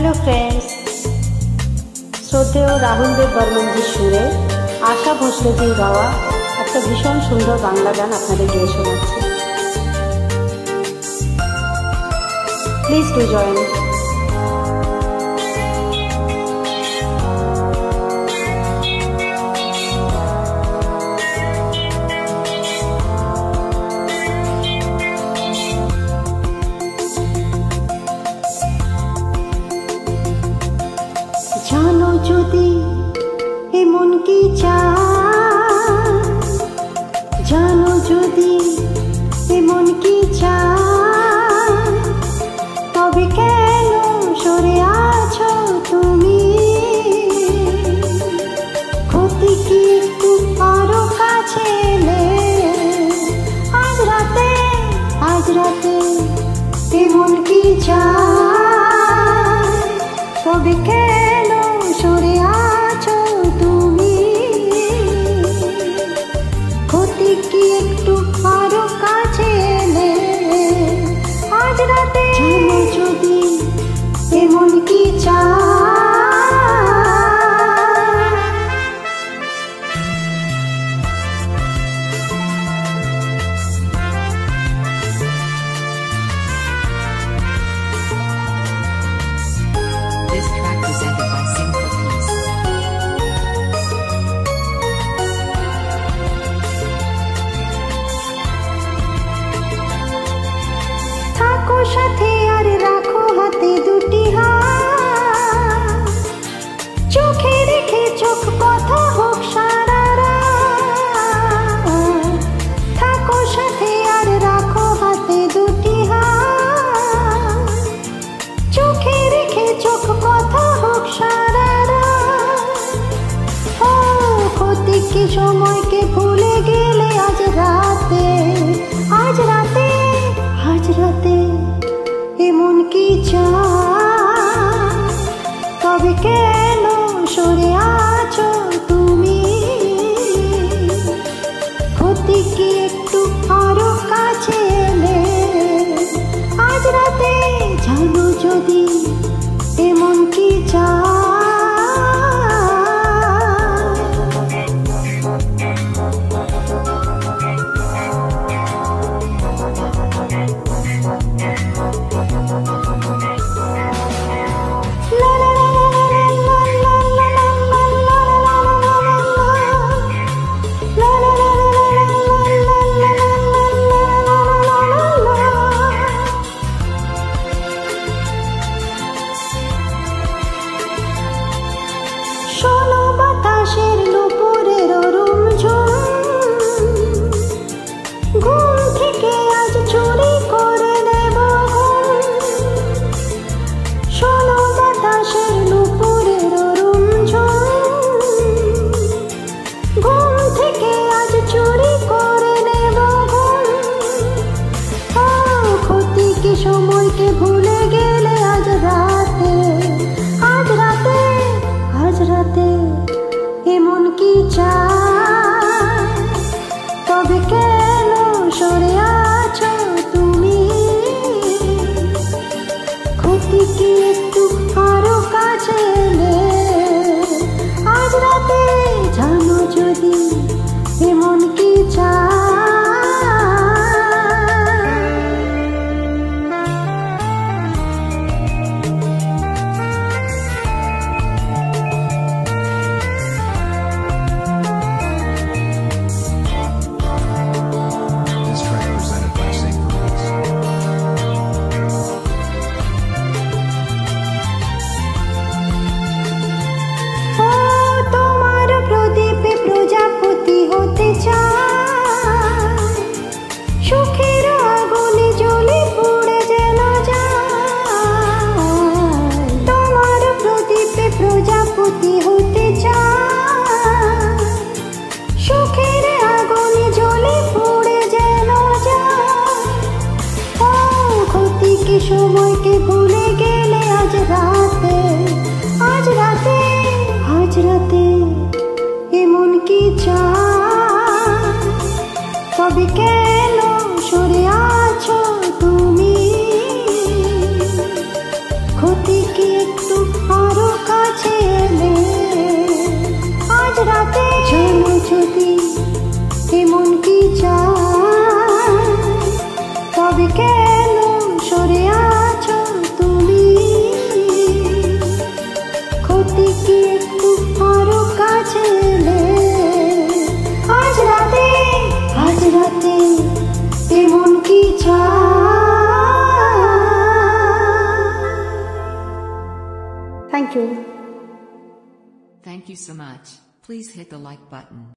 Hello friends, শ্রদ্ধেয় রাহুল দেব বর্মনজির সুরে আশা ভোসলেজির গাওয়া একটা ভীষণ সুন্দর বাংলা গান আপনাদের গেয়ে শোনাচ্ছি। Please do join. জানো যদি এমন কি চায়, জানো যদি এমন কি চায়, তবে কেন সরে আছো তুমি? ক্ষতি কি একটু আরো কাছে এলে? আজ রাতে এমন কি চায়, তবে কেন সরে আছো তুমি? ক্ষতি কি একটু আরো কাছে এলে? আজ রাতে জানো যদি এমন কি চায়। This track presented by Sing for Peace. থাকো সাথে আর রাখো হাতে দুটি হাত, চোখে রেখে চোখ কথা হোক সারা রাত। থাকো সাথে আর রাখো হাতে দুটি হাত, চোখে রেখে চোখ কথা হোক সারা রাত। ও ক্ষতি কি সময়কে ভুলে গেলে আজ রাতে? আজ রাতে এমন কি চায়, তবে কেন সরে আছো তুমি? ক্ষতি কি একটু আরো কাছে এলে? আজ রাতে জানো যদি এমন কি চায়। শোনো বাতাসের নুপুরের রুমঝুম, ঘুম থেকে আজ চুরি করে নেব ঘুম। শোনো বাতাসের নুপুরের রুমঝুম, ঘুম থেকে আজ চুরি করে নেব ঘুম। ও ক্ষতি কি সময়কে ভুলে গেলে আজ রাতে? আজ রাতে এমন কি চায়, তবে কেন সরে আছো তুমি? ক্ষতি কি একটু আরো কাছে এলে? আজ রাতে জানো যদি এমন কি চায়। This track presented by Sing for Peace. ও তোমার প্রদীপে প্রজাপতি হতে চায়, সুখের আগুনে জ্বলে পুড়ে যেন যায়। তোমার প্রদীপে প্রজাপতি হতে চায়, সুখের আগুনে জ্বলে পুড়ে যেন যায়। ও ক্ষতি কি সময়কে ভুলে গেলে আজ রাতে? আজ রাতে এমন কি চায়, তবে কেন সরে আছো তুমি? ক্ষতি কি একটু যদি কি একটু আরো কাছে এলে, আজ রাতে তেমন কি চাই? Thank you. Thank you so much. Please hit the like button.